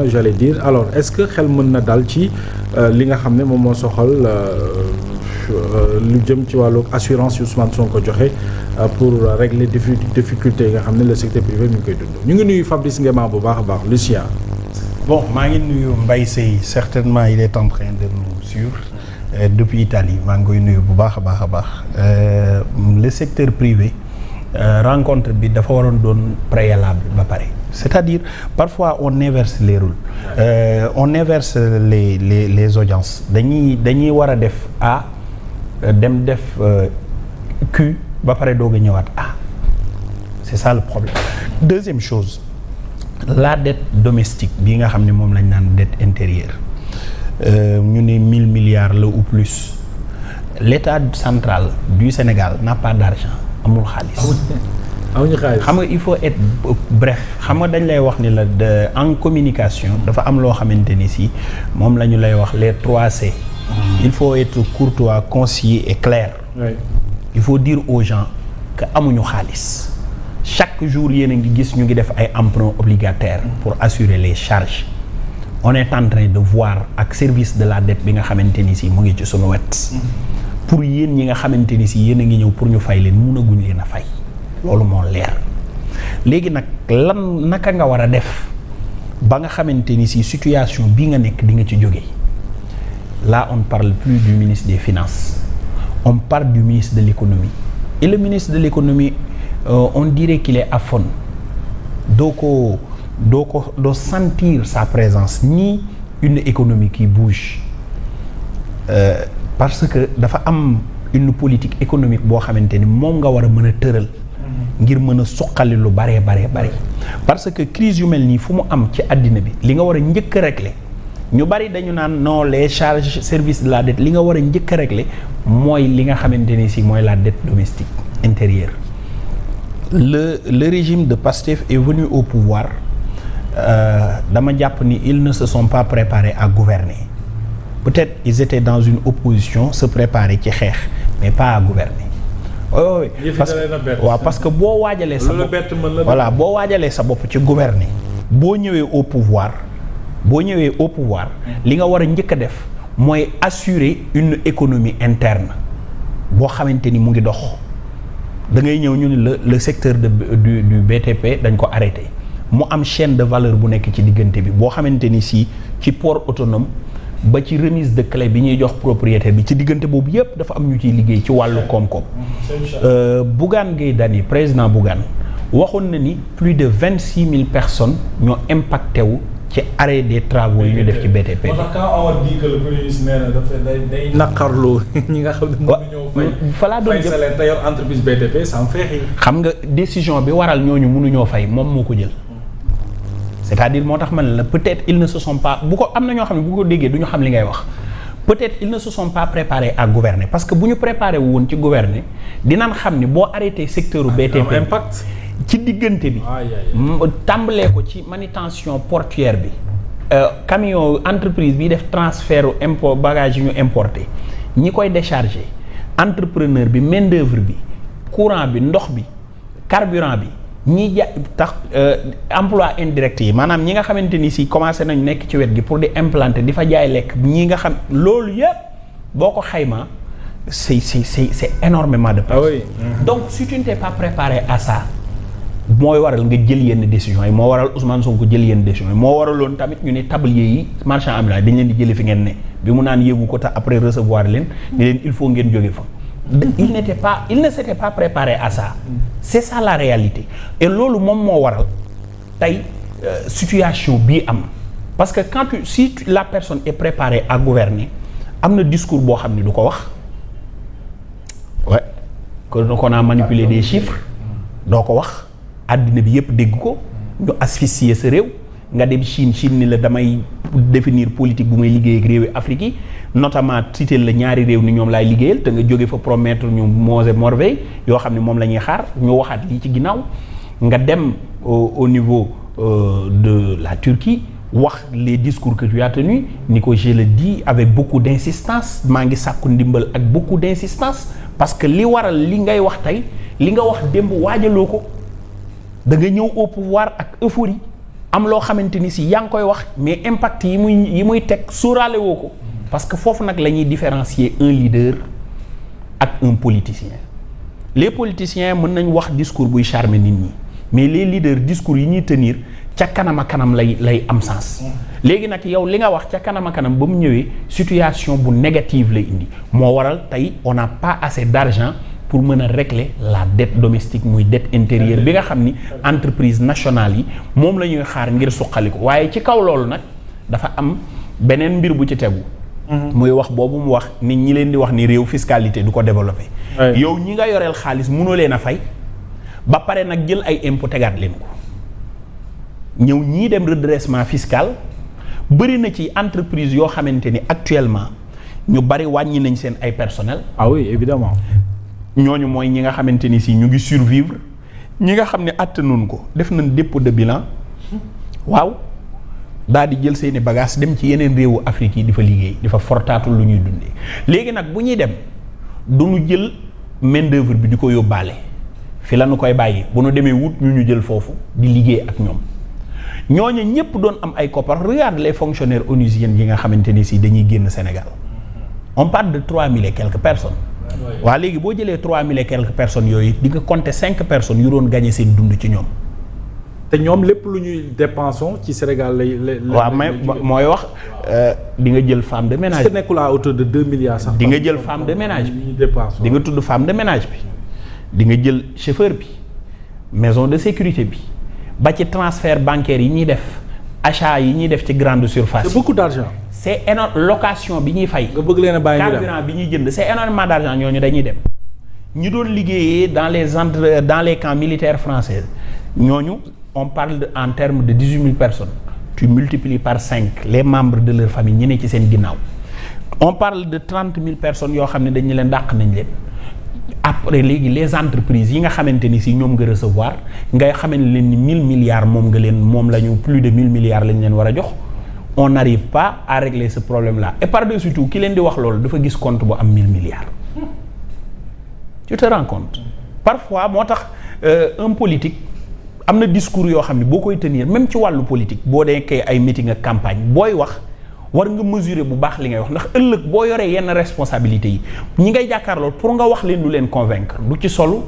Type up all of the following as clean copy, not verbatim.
j'allais dire alors est-ce que xel mën na dal ci li nga xam ne moom moo soxal lu jëm ci wàllu assurance yu Ousmane Sonko joxe pour régler difficulté yi nga xam ne le secteur privé mi ngi koy dund ñu ngi nuyu Fabrice Ngema bu baax a baax Lucien. Bon maa ngi nuyu Mbaye Seye certainement il est en train de nous suivre depuis Italie maa ngi koy nuyu bu baax a baax a baax le secteur privé rencontre bi dafa waroon doon préalable ba pare. C'est-à-dire parfois on inverse les rôles on inverse les audiences dañuy war a def A dem def Q ba pare doog a ñëwaat A c'est ça le problème. Deuxième chose la dette domestique bi nga xam ne moom lañ naan dette intérieure ñu ne 1000 milliards la ou plus l'État central du Sénégal n'a pas d'argent amul xaalis. xam nga il faut être bref xam nga dañ lay wax ni la en communication dafa am loo xamante ni si moom la ñu lay wax les 3C. Il faut être courtois, concis et clair. Oui. Il faut dire aux gens que amuñu xaalis chaque jour yéen a ngi gis ñu ngi def ay emprunts obligataires pour assurer les charges. On est en train de voir ak service de la dette bi nga xamante ni si mu ngi ci sunu wet. Pour yéen ñi nga xamante ni si yéen a ngi ñëw pour ñu fay leen mënaguñ leen a fay. loolu moo leer léegi nag naka nga war a def ba nga xamante ni si situation bii nga nekk di nga ci jóge là on ne parle plus du ministre des finances on parle du ministre de l'économie et le ministre de l'économie on dirait qu'il est aphone doo sentir sa présence ni une économie qui bouge parce que dafa am une politique économique boo xamante ni moom nga war a mën a tëral ngir mën a suqali lu baree parce que crise yu mel nii fu mu am ci àddina bi li nga war a njëkk a régler ñu bari dañu naan non les charges service de la dette li nga war a njëkk a régler mooy li nga xamante ni si mooy la dette domestique intérieure. Le régime de Pastef est venu au pouvoir dama jàpp ni ils ne se sont pas préparés à gouverner peut-être ils étaient dans une opposition se préparer ci xeex mais pas à gouverner. oui parce que boo waajalee sa bopp voilà boo waajalee sa bopp ci gouverner boo ñëwee au pouvoir li nga war a njëkk a def mooy assurer une économie interne boo xamante ni mu ngi dox da ngay ñëw ñu ne le secteur du BTP dañ ko arrêté mu am chaîne de valeur bu nekk ci diggante bi boo xamante ni si ci port autonome ba ci remise de clé bi ñuy jox propriétaire bi ci diggante boobu yépp dafa am ñu ciy liggéey ci wàllu koom-koom. Bougane Gueye Dany président Bougane waxoon na ni plus de 26 000 personnes ñoo impacté wu ci arrêt des travaux yi ñu def ci BTP. moo tax quand on dit que le premier ministre nee na dafa day naqarlu ñi nga xam ne mënuñoo fay. fa laa doon jëm te yor entreprise BTP ça me fait rire. xam nga décision bi waral ñooñu mënuñoo fay moom moo ko jël. c'est-à-dire moo tax man la peut-être ils ne se sont pas bu ko am na ñoo xam ne bu ko déggee du ñu xam li ngay wax peut-être ils ne se sont pas préparés à gouverner parce que bu ñu préparé wu woon ci gouverner dinañ xam ni boo arrêté secteur u BTP impact ci diggante bi tàmbalee ko ci manutention portuaire bi camion entreprise bi def transfert import bagage yi ñu importé ñi koy décharger entrepreneur bi main d'œuvre bi courant bi ndox bi carburant bi ñi tax emploi indirect yi maanaam ñi nga xamante ni si commencé nañu nekk ci wet gi pour di implanter di fa jaay lekk ñi nga xam loolu yépp boo ko xaymaa c'est énormément de personnes. Ah oui. Donc si tu ne t'es pas préparé à ça mooy waral nga jël yenn décisions yi moo waral Ousmane Sonko jël yenn décisions yi moo waraloon tamit ñu ne tablier yi marchand ambulant dañ leen di jëlee fi ngeen ne bi mu naan yéegu ko te après recevoir leen ne leen il faut ngeen jóge fa. Il ne s'était pas préparé à ça. C'est ça la réalité. Et loolu moom moo waral tey situation bii am parce que si la personne est préparée à gouverner am na discours boo xam ne du ko wax ouais qu'on a manipulé des chiffres doo ko wax àddina bi yépp dégg ko ñu asphyxier sa réew nga dem Chine ni la damay définir politique bu may liggéey ak réewi Afrique yi notamment cité la ñaari réew ni ñoom laay liggéeyal te nga jóge fa promettre ñu Mons et Merveilles yoo xam ne moom la ñuy xaar ñu waxaat lii ci ginnaaw nga dem au niveau de la Turquie wax les discours que tu as tenus ni ko je le dis avec beaucoup d'insistance maa ngi sàkku ndimbal ak beaucoup d'insistance parce que li waral li ngay wax tey li nga wax démb waajaloo ko da nga ñëw au pouvoir ak euphorie am loo xamante ni si yaa ngi koy wax mais impact yi muy teg sóoraale woo ko parce que foofu nag la ñuy différencier un leader ak un politicien les politiciens mën nañ wax discours buy charmer nit ñi mais les leaders discours yi ñuy tenir ca kanam a kanam lay am sens. léegi nag yow li nga wax ca kanam a kanam ba mu ñëwee situation bu négative lay indi moo waral tey on n'a pas assez d'argent pour mën a régler la dette domestique muy dette intérieure bi nga xam ni entreprise nationale yi moom la ñuy xaar ngir suqali ko waaye ci kaw loolu nag dafa am beneen mbir bu ci tegu. muy wax boobu mu wax nit ñi leen di wax ni réew fiscalité du ko développer. yow ñi nga yoreel xaalis mënoo leen a fay ba pare nag jël ay impôt tegaat leen ko ñëw ñii dem redressement fiscal bëri na ci entreprise yoo xamante ni actuellement ñu bari wàññi nañ seen ay personnel. ah oui évidemment. ñooñu mooy ñi nga xamante ni si ñu ngi survivre ñi nga xam ne attanuñ ko def nañ dépôt de bilan waaw daal di jël seeni bagages dem ci yeneen réewu Afrique yi di fa liggéey di fa fortaatul lu ñuy dundee léegi nag bu ñuy dem du ñu jël main d'œuvre bi di ko yóbbaale fi la ñu koy bàyyi bu nu demee wut ñu jël foofu di liggéey ak ñoom ñooñu ñëpp doon am ay koppar regarde les fonctionnaires onusiens yi nga xamante ni si dañuy génn Sénégal on parle de 3000 et quelques personnes. waa léegi boo jëlee 3000 et quelques personnes yooyu di nga compter 5 personnes yu doon gagner seen dund ci ñoom. te ñoom lépp lu ñuy dépensons ci Sénégal lay. waaw mais mooy wax di nga jël femme de ménage. est-ce que nekkul à hauteur de 2 milliards sax. di nga jël femme de ménage bi di nga tudd femme de ménage bi di nga jël chauffeur bi maison de sécurité bi ba ci transfert bancaire yi ñuy def achat yi ñuy def ci grande surface. c'est beaucoup d'argent. c'est énorme location bi ñuy fay. nga bëgg leen a bàyyi carburant bi ñuy jënd c'est énormément d'argent ñooñu dañuy dem. ñu doon liggéeyee dans les camps militaires français ñooñu on parle en termes de 18 000 personnes tu multiplies par 5 les membres de leur famille ñi ne ci seen ginnaaw on parle de 30 000 personnes yoo xam ne dañu leen dàq nañ leen après léegi les entreprises yi nga xamante ni si ñoom nga recevoir ngay xamante leen ni 1000 milliards moom la ñu plus de 1000 milliards lañ leen war a jox on n'arrive pas à régler ce problème-là et par-dessus tout ki leen di wax loolu dafa gis compte bu am 1000 milliards tu te rends compte parfois moo tax un politique am na discours yoo xam ne boo koy tenir même ci wàllu politique boo nekkee ay meeting ak campagne booy wax war nga mesurer bu baax li ngay wax ndax ëllëg boo yoree yenn responsabilités yi ñi ngay jàkkaarloo pour nga wax leen du leen convaincre du ci solu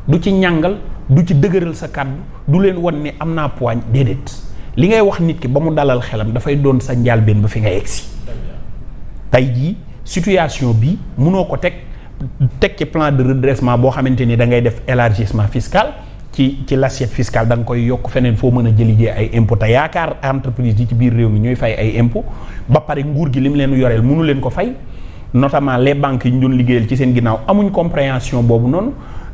du ci ñàngal du ci dëgëral sa kàddu du leen wan ne am naa poigne déedéet li ngay wax nit ki ba mu dalal xelam dafay doon sa njàlbeen ba fi nga yegsi tey jii situation bi munoo ko teg ci plan de redressement boo xamante ni da ngay def élargissement fiscal ci l'assiette fiscale da nga koy yokk feneen foo mën a jëlijee ay impôt te yaakaar entreprise yi ci biir réew mi ñooy fay ay impôt ba pare nguur gi li mu leen yoreel mënu leen ko fay notamment les banques yi ñu doon liggéeyal ci seen ginnaaw amuñ compréhension boobu noonu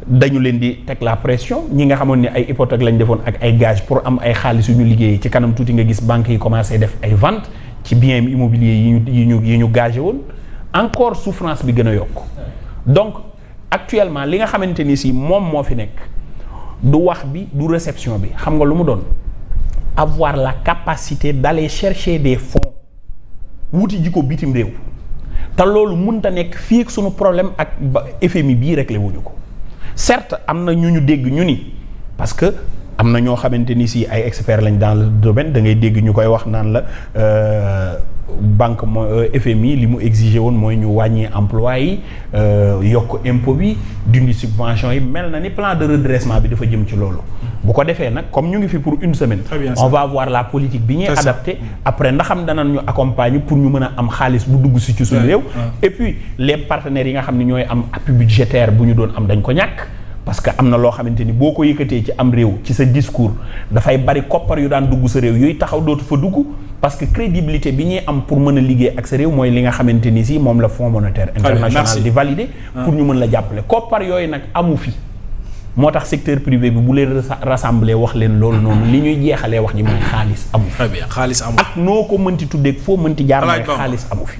dañu leen di teg la pression ñi nga xamoon ni ay hypothèque lañ defoon ak ay gage pour am ay xaalis yu ñu liggéeyee ci kanam tuuti nga gis banques yi commencé def ay ventes ci biens immobiliers yi ñu gagé woon encore souffrance bi gën a yokk donc actuellement li nga xamante ni si moom moo fi nekk du wax bi du réception bi xam nga lu mu doon avoir la capacité d'aller chercher des fonds wuti ji ko bitim réew te loolu mënta nekk fii ak sunu problème ak FMI bii réglé wuñu ko certes am na ñu dégg ñu ni parce que am na ñoo xamante ni si ay experts lañ dans le domaine da ngay dégg ñu koy wax naan la banque mooy FMI li mu exigé woon mooy ñu wàññi emploi yi yokk impôt bi dindi subvention yi mel na ni plan de redressement bi dafa jëm ci loolu bu ko defee nag comme ñu ngi fi pour une semaine on va voir la politique bi ñuy adapté après ndaxam danañ ñu accompagner pour ñu mën a am xaalis bu dugg si ci suñu réew et puis les partenaires yi nga xam ne ñooy am appui budgétaire bu ñu doon am dañ ko ñàkk parce que am na loo xamante ni boo ko yëkkatee ci am réew ci sa discours dafay bari koppar yu daan dugg sa réew yooyu taxaw dootu fa dugg parce que crédibilité bi ñuy am pour mën a liggéey ak sa réew mooy li nga xamante ni si moom la Fonds monétaire international di valider pour ñu mën la jàppale koppar yooyu nag amu fi moo tax secteur privé bi bu leen rassembler wax leen loolu noonu li ñuy jeexalee wax ji mooy xaalis amu fi xaalis amu ak noo ko mënti tuddee foo mënti jaar mooy xaalis amu fi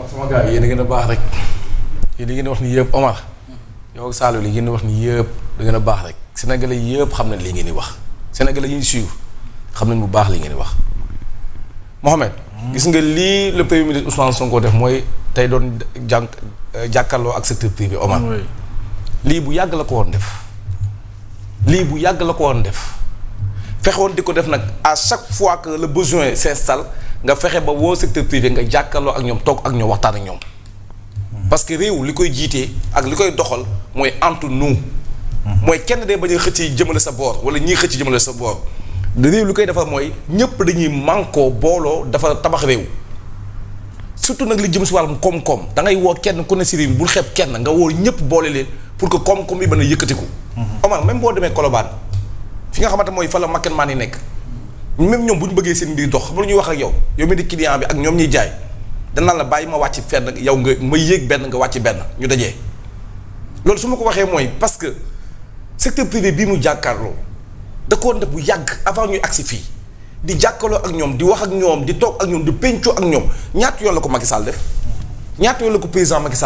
sama gars yi yéen a gën a baax rek yéen li ngeen wax ni yëpp Omar yow ak Saliou li ngeen wax ni yëpp da gën a baax rek sénégalais yëpp xam nañ li ngeen di wax sénégalais yi ñu suivre xam nañ bu baax li ngeen di wax Mohamed gis nga lii le premier ministre Ousmane Sonko def mooy tey doon jàkkaarloo ak secteur privé Omar lii bu yàgg la ko woon def lii bu yàgg la ko woon def fexoon di ko def nag à chaque fois que le besoin s'installe nga fexe ba woo secteur privé nga jàkkaarloo ak ñoom toog ak ñoom waxtaan ak ñoom parce que réew li koy jiitee ak li koy doxal mooy entre nous mooy kenn dee bañ a xëcc jëmale sa boor wala ñii xëcc jëmale sa boor réew li koy defar mooy ñëpp dañuy mànkoo booloo dafa tabax réew surtout nag li jëm si wàllum koom-koom da ngay woo kenn ku ne si réew mi bul xeeb kenn nga woo ñëpp boole leen pour que koom-koom yi mën a yëkkatiku. Omar même boo demee Colobane fi nga xamante mooy fa la makken maan yi nekk même ñoom bu ñu bëggee seen mbir dox xam nga ñuy wax ak yow mi di client bi ak ñoom ñuy jaay danaa la bàyyi ma wàcc fenn yow nga ma yéeg benn nga wàcc benn ñu dajee loolu su ma ko waxee mooy parce que secteur privé bii mu jàkkaarloo da koo def bu yàgg avant ñuy agsi fii di jàkkaarloo ak ñoom di wax ak ñoom di toog ak ñoom di pencoo ak ñoom ñaata yoon la ko Macky Sall def ñaata yoon la ko président Macky Sall